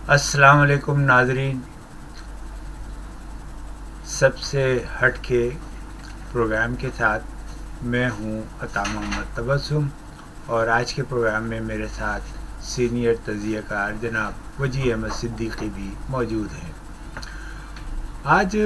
السلام علیکم ناظرین. سب سے ہٹ کے پروگرام کے ساتھ میں ہوں عطا محمد تبسم، اور آج کے پروگرام میں میرے ساتھ سینئر تجزیہ کار جناب وجیح احمد صدیقی بھی موجود ہیں. آج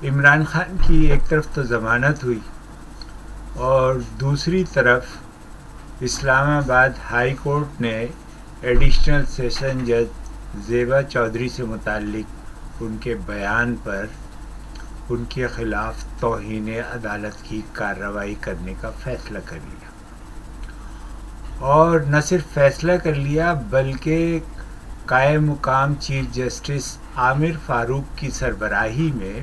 عمران خان کی ایک طرف تو ضمانت ہوئی اور دوسری طرف اسلام آباد ہائی کورٹ نے ایڈیشنل سیشن جج زیبا چودھری سے متعلق ان کے بیان پر ان کے خلاف توہین عدالت کی کارروائی کرنے کا فیصلہ کر لیا، اور نہ صرف فیصلہ کر لیا بلکہ قائم مقام چیف جسٹس عامر فاروق کی سربراہی میں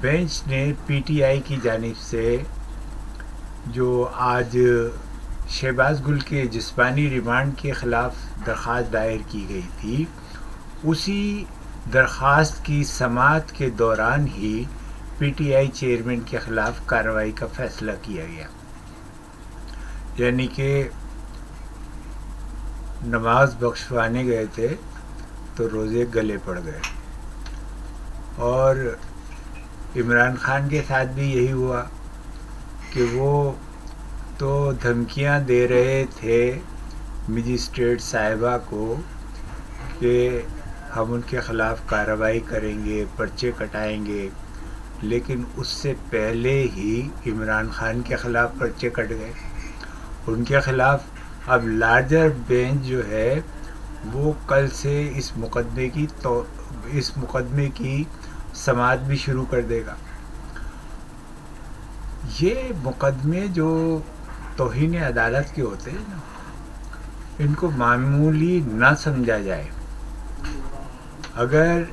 بینچ نے پی ٹی آئی کی جانب سے جو آج شہباز گل کے جسمانی ریمانڈ کے خلاف درخواست دائر کی گئی تھی، اسی درخواست کی سماعت کے دوران ہی پی ٹی آئی چیئرمین کے خلاف کارروائی کا فیصلہ کیا گیا. یعنی کہ نماز بخشوانے گئے تھے تو روزے گلے پڑ گئے. اور عمران خان کے ساتھ بھی یہی ہوا کہ وہ تو دھمکیاں دے رہے تھے مجسٹریٹ صاحبہ کو کہ ہم ان کے خلاف کارروائی کریں گے، پرچے کٹائیں گے، لیکن اس سے پہلے ہی عمران خان کے خلاف پرچے کٹ گئے. ان کے خلاف اب لارجر بینچ جو ہے وہ کل سے اس مقدمے کی سماعت بھی شروع کر دے گا. یہ مقدمے جو توہین عدالت کے ہوتے ہیں نا، ان کو معمولی نہ سمجھا جائے. اگر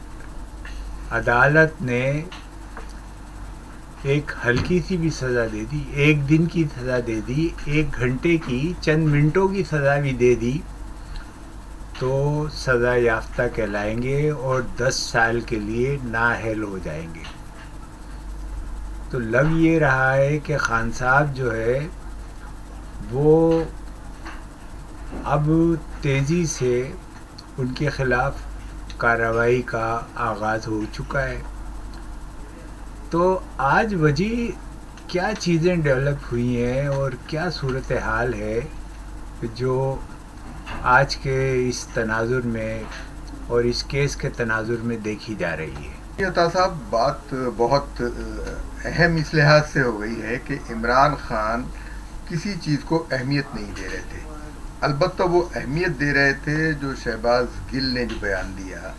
عدالت نے ایک ہلکی سی بھی سزا دے دی، ایک دن کی سزا دے دی، 1 گھنٹے کی، چند منٹوں کی سزا بھی دے دی، تو سزا یافتہ کہلائیں گے اور 10 سال کے لیے نااہل ہو جائیں گے. تو لگ یہ رہا ہے کہ خان صاحب جو ہے وہ اب تیزی سے ان کے خلاف کارروائی کا آغاز ہو چکا ہے. تو آج وجہ کیا چیزیں ڈیولپ ہوئی ہیں اور کیا صورتحال ہے جو آج کے اس تناظر میں اور اس کیس کے تناظر میں دیکھی جا رہی ہے؟ عطا صاحب، بات بہت اہم اس لحاظ سے ہو گئی ہے کہ عمران خان کسی چیز کو اہمیت نہیں دے رہے تھے. البتہ وہ اہمیت دے رہے تھے جو شہباز گل نے جو بیان دیا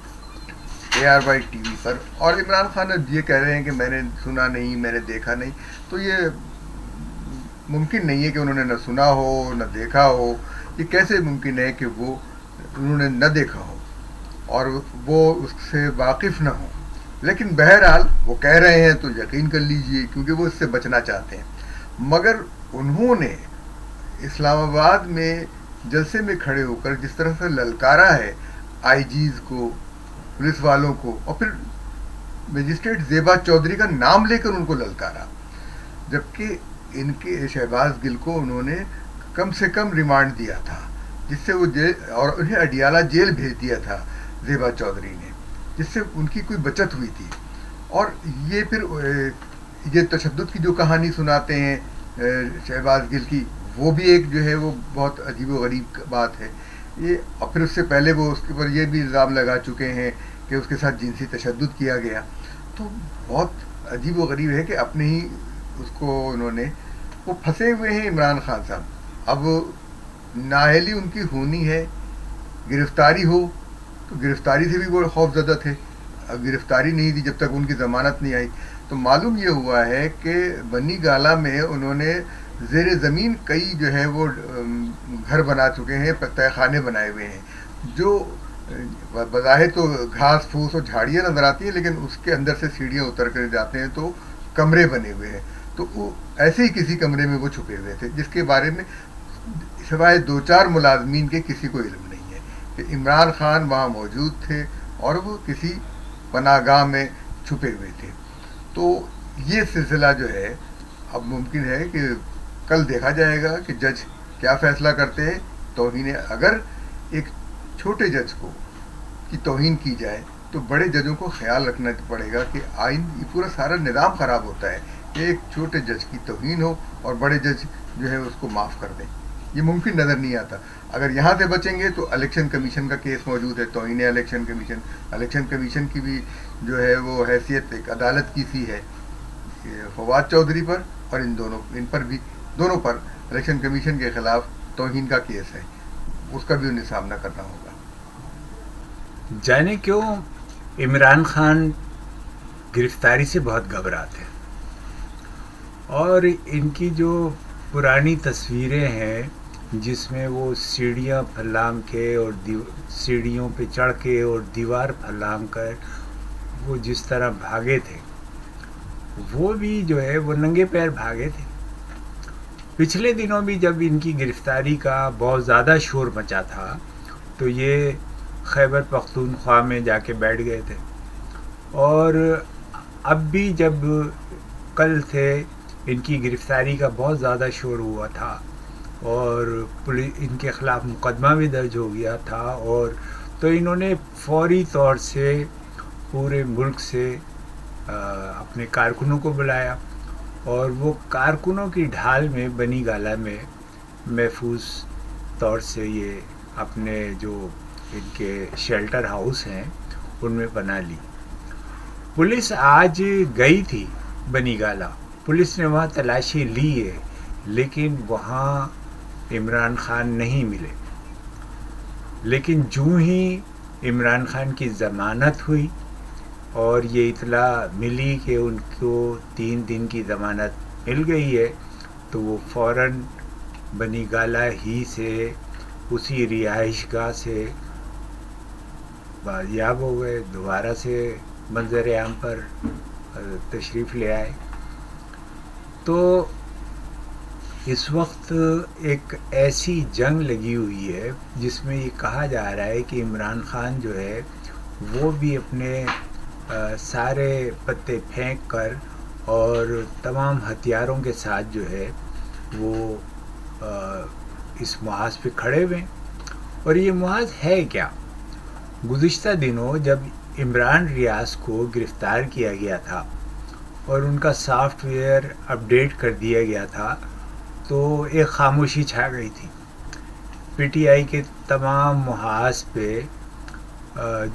ARY ٹی وی پر، اور عمران خان یہ کہہ رہے ہیں کہ میں نے سنا نہیں، میں نے دیکھا نہیں. تو یہ ممکن نہیں ہے کہ انہوں نے نہ سنا ہو نہ دیکھا ہو. یہ کیسے ممکن ہے کہ وہ انہوں نے نہ دیکھا ہو اور وہ اس سے واقف نہ ہوں؟ لیکن بہرحال وہ کہہ رہے ہیں تو یقین کر لیجئے، کیونکہ وہ اس سے بچنا چاہتے ہیں. مگر انہوں نے اسلام آباد میں جلسے میں کھڑے ہو کر جس طرح سے للکارا ہے آئی جیز کو، پولیس والوں کو، اور پھر مجسٹریٹ زیبا چودھری کا نام لے کر ان کو للکارا، جبکہ ان کے شہباز گل کو انہوں نے کم سے کم ریمانڈ دیا تھا، جس سے وہ جیل، اور انہیں اڈیالہ جیل بھیج دیا تھا زیبا چودھری نے، جس سے ان کی کوئی بچت ہوئی تھی. اور یہ پھر یہ تشدد کی جو کہانی سناتے ہیں شہباز گل کی، وہ بھی ایک جو ہے وہ بہت عجیب و غریب بات ہے. اور پھر اس سے پہلے وہ اس کے اوپر یہ بھی الزام لگا چکے ہیں کہ اس کے ساتھ جنسی تشدد کیا گیا. تو بہت عجیب و غریب ہے کہ اپنے ہی اس کو انہوں نے، وہ پھنسے ہوئے ہیں عمران خان صاحب. اب نااہلی ان کی ہونی ہے، گرفتاری ہو تو گرفتاری سے بھی وہ خوف زدہ تھے. اب گرفتاری نہیں تھی جب تک ان کی ضمانت نہیں آئی. تو معلوم یہ ہوا ہے کہ بنی گالا میں انہوں نے زیر زمین کئی جو ہے وہ گھر بنا چکے ہیں، تہہ خانے بنائے ہوئے ہیں، جو بظاہر تو گھاس پھوس اور جھاڑیاں نظر آتی ہیں، لیکن اس کے اندر سے سیڑھیاں اتر کر جاتے ہیں تو کمرے بنے ہوئے ہیں. تو وہ ایسے ہی کسی کمرے میں وہ چھپے ہوئے تھے، جس کے بارے میں سوائے 2-4 ملازمین کے کسی کو علم نہیں ہے کہ عمران خان وہاں موجود تھے اور وہ کسی پناہ گاہ میں چھپے ہوئے تھے. تو یہ سلسلہ جو ہے اب ممکن ہے کہ کل دیکھا جائے گا کہ جج کیا فیصلہ کرتے ہیں. توہین، اگر ایک چھوٹے جج کو کی توہین کی جائے تو بڑے ججوں کو خیال رکھنا پڑے گا کہ آئین یہ پورا سارا نظام خراب ہوتا ہے کہ ایک چھوٹے جج کی توہین ہو اور بڑے جج جو ہے اس کو معاف کر دیں. یہ ممکن نظر نہیں آتا. اگر یہاں سے بچیں گے تو الیکشن کمیشن کا کیس موجود ہے, توہین الیکشن کمیشن کی بھی جو ہے وہ حیثیت ایک عدالت کی سی ہے فواد چودھری پر, اور ان پر بھی دونوں پر الیکشن کمیشن کے خلاف توہین کا کیس ہے, اس کا بھی انہیں سامنا کرنا ہوگا. جانے کیوں عمران خان گرفتاری سے بہت گھبراتے ہیں, اور ان کی جو پرانی تصویریں ہیں جس میں وہ سیڑھیاں پھلانگ کے اور سیڑھیوں پہ چڑھ کے اور دیوار پھلانگ کر وہ جس طرح بھاگے تھے, وہ بھی جو ہے وہ ننگے پیر بھاگے تھے. پچھلے دنوں بھی جب ان کی گرفتاری کا بہت زیادہ شور مچا تھا تو یہ خیبر پختونخوا میں جا کے بیٹھ گئے تھے, اور اب بھی جب کل تھے ان کی گرفتاری کا بہت زیادہ شور ہوا تھا اور ان کے خلاف مقدمہ بھی درج ہو گیا تھا, اور تو انہوں نے فوری طور سے پورے ملک سے اپنے کارکنوں کو بلایا, اور وہ کارکنوں کی ڈھال میں بنی گالہ میں محفوظ طور سے یہ اپنے جو ان کے شیلٹر ہاؤس ہیں ان میں پناہ لی. پولیس آج گئی تھی بنی گالہ, پولیس نے وہاں تلاشی لی ہے, لیکن وہاں عمران خان نہیں ملے. لیکن جوں ہی عمران خان کی ضمانت ہوئی اور یہ اطلاع ملی کہ ان کو 3 دن کی ضمانت مل گئی ہے, تو وہ فوراً بنی گالہ ہی سے اسی رہائش گاہ سے بازیاب ہو گئے, دوبارہ سے منظر عام پر تشریف لے آئے. تو اس وقت ایک ایسی جنگ لگی ہوئی ہے جس میں یہ کہا جا رہا ہے کہ عمران خان جو ہے وہ بھی اپنے سارے پتے پھینک کر اور تمام ہتھیاروں کے ساتھ جو ہے وہ اس محاذ پہ کھڑے ہوئے. اور یہ محاذ ہے کیا؟ گزشتہ دنوں جب عمران ریاض کو گرفتار کیا گیا تھا اور ان کا سافٹ ویئر اپڈیٹ کر دیا گیا تھا تو ایک خاموشی چھا گئی تھی. پی ٹی آئی کے تمام محاذ پہ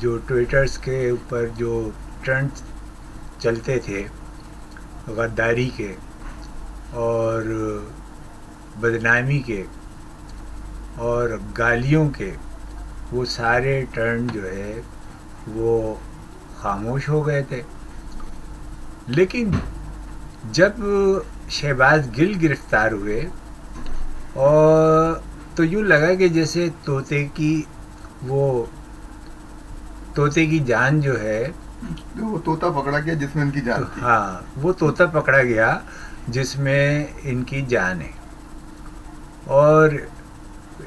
جو ٹویٹرز کے اوپر جو ٹرنڈ چلتے تھے غداری کے اور بدنامی کے اور گالیوں کے, وہ سارے ٹرن جو ہے وہ خاموش ہو گئے تھے. لیکن جب شہباز گل گرفتار ہوئے اور تو یوں لگا کہ جیسے طوطے کی جان جو ہے وہ طوطا پکڑا گیا جس میں ان کی جان تھی. ہاں, وہ طوطا پکڑا گیا جس میں ان کی جان ہے. اور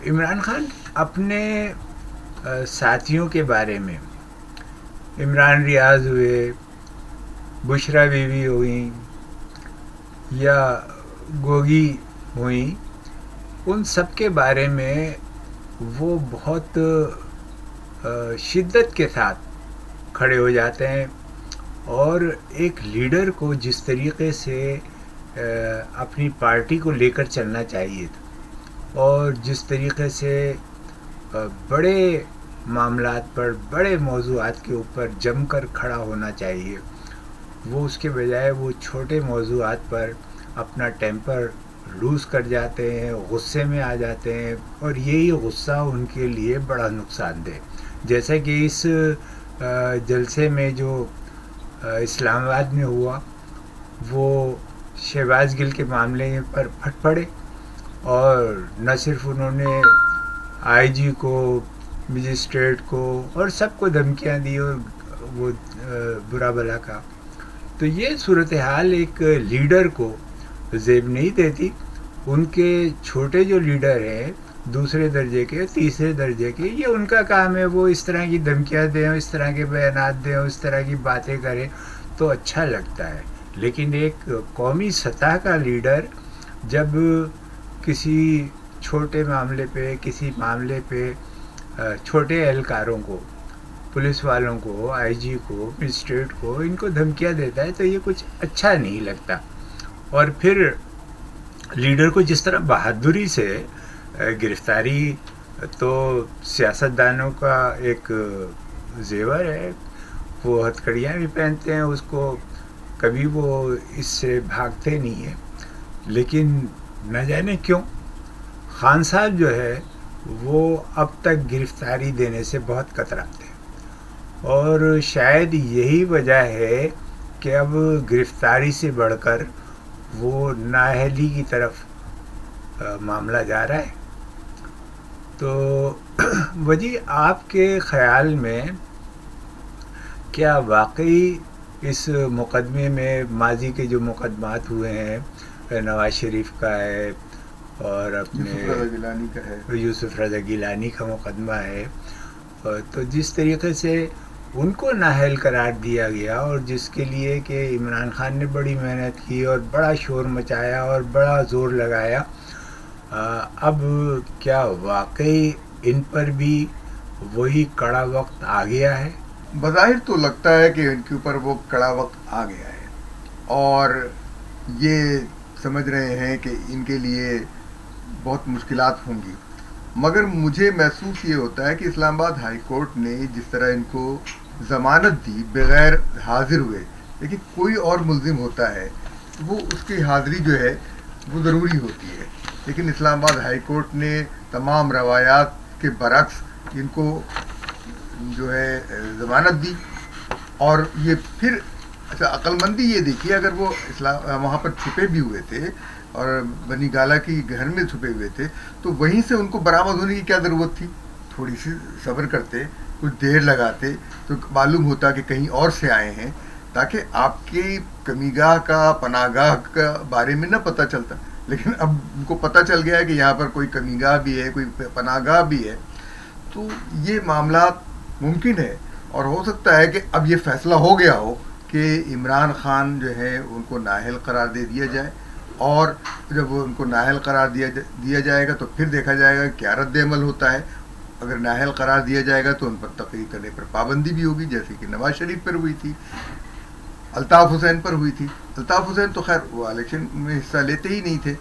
عمران خان اپنے ساتھیوں کے بارے میں, عمران ریاض ہوئے, بشرا بیوی ہوئیں یا گوگی ہوئیں, ان سب کے بارے میں وہ بہت شدت کے ساتھ کھڑے ہو جاتے ہیں, اور ایک لیڈر کو جس طریقے سے اپنی پارٹی کو لے کر چلنا چاہیے تھا اور جس طریقے سے بڑے معاملات پر, بڑے موضوعات کے اوپر جم کر کھڑا ہونا چاہیے, وہ اس کے بجائے وہ چھوٹے موضوعات پر اپنا ٹیمپر لوز کر جاتے ہیں, غصے میں آ جاتے ہیں, اور یہی غصہ ان کے لیے بڑا نقصان دہ. جیسا کہ اس جلسے میں جو اسلام آباد میں ہوا, وہ شہباز گل کے معاملے پر پھٹ پڑے, اور نہ صرف انہوں نے آئی جی کو, مجسٹریٹ کو اور سب کو دھمکیاں دی اور وہ برا بلا کا. تو یہ صورتحال ایک لیڈر کو زیب نہیں دیتی. ان کے چھوٹے جو لیڈر ہیں, دوسرے درجے کے, تیسرے درجے کے, یہ ان کا کام ہے وہ اس طرح کی دھمکیاں دیں, اس طرح کے بیانات دیں, اس طرح کی باتیں کریں تو اچھا لگتا ہے. لیکن ایک قومی سطح کا لیڈر جب کسی چھوٹے معاملے پہ, کسی معاملے پہ چھوٹے اہلکاروں کو پولیس والوں کو، آئی جی کو، مجسٹریٹ کو ان کو دھمکیاں دیتا ہے تو یہ کچھ اچھا نہیں لگتا. اور پھر لیڈر کو جس طرح بہادری سے گرفتاری تو سیاستدانوں کا ایک زیور ہے، وہ ہتھ کڑیاں بھی پہنتے ہیں اس کو، کبھی وہ اس سے بھاگتے نہیں ہیں. لیکن نہ جانے کیوں خان صاحب جو ہے وہ اب تک گرفتاری دینے سے بہت کتراتے ہیں، اور شاید یہی وجہ ہے کہ اب گرفتاری سے بڑھ کر وہ نااہلی کی طرف معاملہ جا رہا ہے. تو وجی آپ کے خیال میں کیا واقعی اس مقدمے میں ماضی کے جو مقدمات ہوئے ہیں، نواز شریف کا ہے اور اپنے یوسف رضا گیلانی کا مقدمہ ہے، تو جس طریقے سے ان کو نااہل قرار دیا گیا اور جس کے لیے کہ عمران خان نے بڑی محنت کی اور بڑا شور مچایا اور بڑا زور لگایا، اب کیا واقعی ان پر بھی وہی کڑا وقت آ گیا ہے؟ بظاہر تو لگتا ہے کہ ان کے اوپر وہ کڑا وقت آ گیا ہے، اور یہ سمجھ رہے ہیں کہ ان کے لیے بہت مشکلات ہوں گی. مگر مجھے محسوس یہ ہوتا ہے کہ اسلام آباد ہائی کورٹ نے جس طرح ان کو ضمانت دی بغیر حاضر ہوئے، لیکن کوئی اور ملزم ہوتا ہے وہ اس کی حاضری جو ہے وہ ضروری ہوتی ہے، لیکن اسلام آباد ہائی کورٹ نے تمام روایات کے برعکس ان کو جو ہے ضمانت دی. اور یہ پھر اچھا عقل مندی یہ دیکھیے، اگر وہ وہاں پر چھپے بھی ہوئے تھے اور بنی گالا کی گھر میں چھپے ہوئے تھے تو وہیں سے ان کو برآمد ہونے کی کیا ضرورت تھی؟ تھوڑی سی صبر کرتے، کچھ دیر لگاتے تو معلوم ہوتا کہ کہیں اور سے آئے ہیں، تاکہ آپ کی کمی گاہ کا پناہ گاہ کا بارے میں نہ پتہ چلتا. لیکن اب ان کو پتہ چل گیا ہے کہ یہاں پر کوئی کمی گاہ بھی ہے، کوئی پناہ گاہ بھی ہے، تو یہ معاملات ممکن ہے. اور ہو سکتا ہے کہ اب یہ فیصلہ ہو گیا ہو کہ عمران خان جو ہے ان کو نااہل قرار دے دیا جائے، اور جب وہ ان کو نااہل قرار دیا جائے گا تو پھر دیکھا جائے گا کیا رد عمل ہوتا ہے. اگر نااہل قرار دیا جائے گا تو ان پر تقریر کرنے پر پابندی بھی ہوگی، جیسے کہ نواز شریف پر ہوئی تھی، الطاف حسین پر ہوئی تھی. الطاف حسین تو خیر وہ الیکشن میں حصہ لیتے ہی نہیں تھے،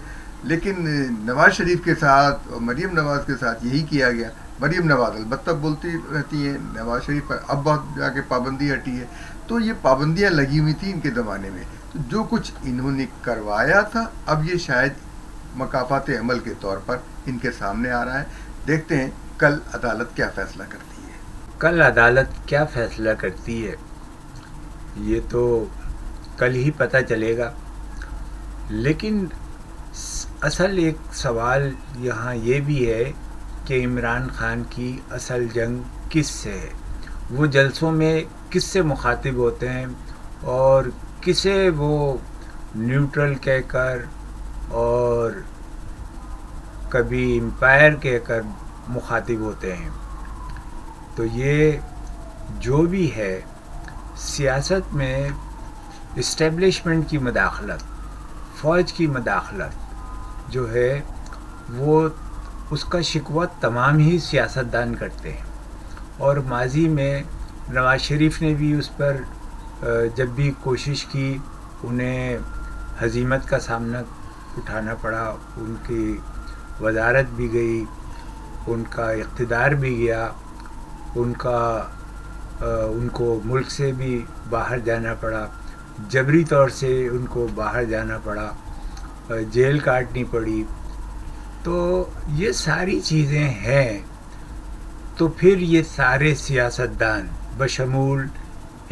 لیکن نواز شریف کے ساتھ اور مریم نواز کے ساتھ یہی کیا گیا. مریم نواز البتہ بولتی رہتی ہیں، نواز شریف پر اب بہت جا کے پابندی ہٹی ہے. تو یہ پابندیاں لگی ہوئی تھیں ان کے زمانے میں، تو جو کچھ انہوں نے کروایا تھا اب یہ شاید مکافات عمل کے طور پر ان کے سامنے آ رہا ہے. دیکھتے ہیں کل عدالت کیا فیصلہ کرتی ہے. کل عدالت کیا فیصلہ کرتی ہے یہ تو کل ہی پتہ چلے گا. لیکن اصل ایک سوال یہاں یہ بھی ہے کہ عمران خان کی اصل جنگ کس سے ہے؟ وہ جلسوں میں کس سے مخاطب ہوتے ہیں اور کسے وہ نیوٹرل کہہ کر اور کبھی امپائر کہہ کر مخاطب ہوتے ہیں؟ تو یہ جو بھی ہے سیاست میں اسٹیبلشمنٹ کی مداخلت، فوج کی مداخلت جو ہے وہ اس کا شکوہ تمام ہی سیاستدان کرتے ہیں. اور ماضی میں نواز شریف نے بھی اس پر جب بھی کوشش کی انہیں ہزیمت کا سامنا اٹھانا پڑا، ان کی وزارت بھی گئی، ان کا اقتدار بھی گیا، ان کو ملک سے بھی باہر جانا پڑا، جبری طور سے ان کو باہر جانا پڑا، جیل کاٹنی پڑی. تو یہ ساری چیزیں ہیں. تو پھر یہ سارے سیاستدان بشمول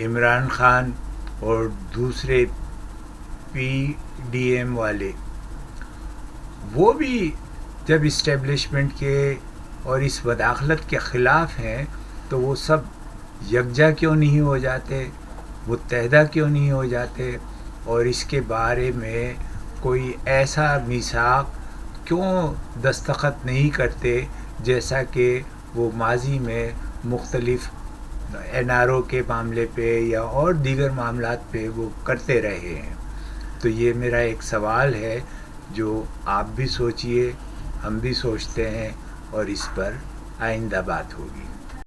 عمران خان اور دوسرے پی ڈی ایم والے، وہ بھی جب اسٹیبلشمنٹ کے اور اس مداخلت کے خلاف ہیں تو وہ سب یکجا کیوں نہیں ہو جاتے، متحدہ کیوں نہیں ہو جاتے، اور اس کے بارے میں کوئی ایسا میثاق کیوں دستخط نہیں کرتے جیسا کہ وہ ماضی میں مختلف این آر او کے معاملے پہ یا اور دیگر معاملات پہ وہ کرتے رہے ہیں. تو یہ میرا ایک سوال ہے جو آپ بھی سوچئے، ہم بھی سوچتے ہیں، اور اس پر آئندہ بات ہوگی.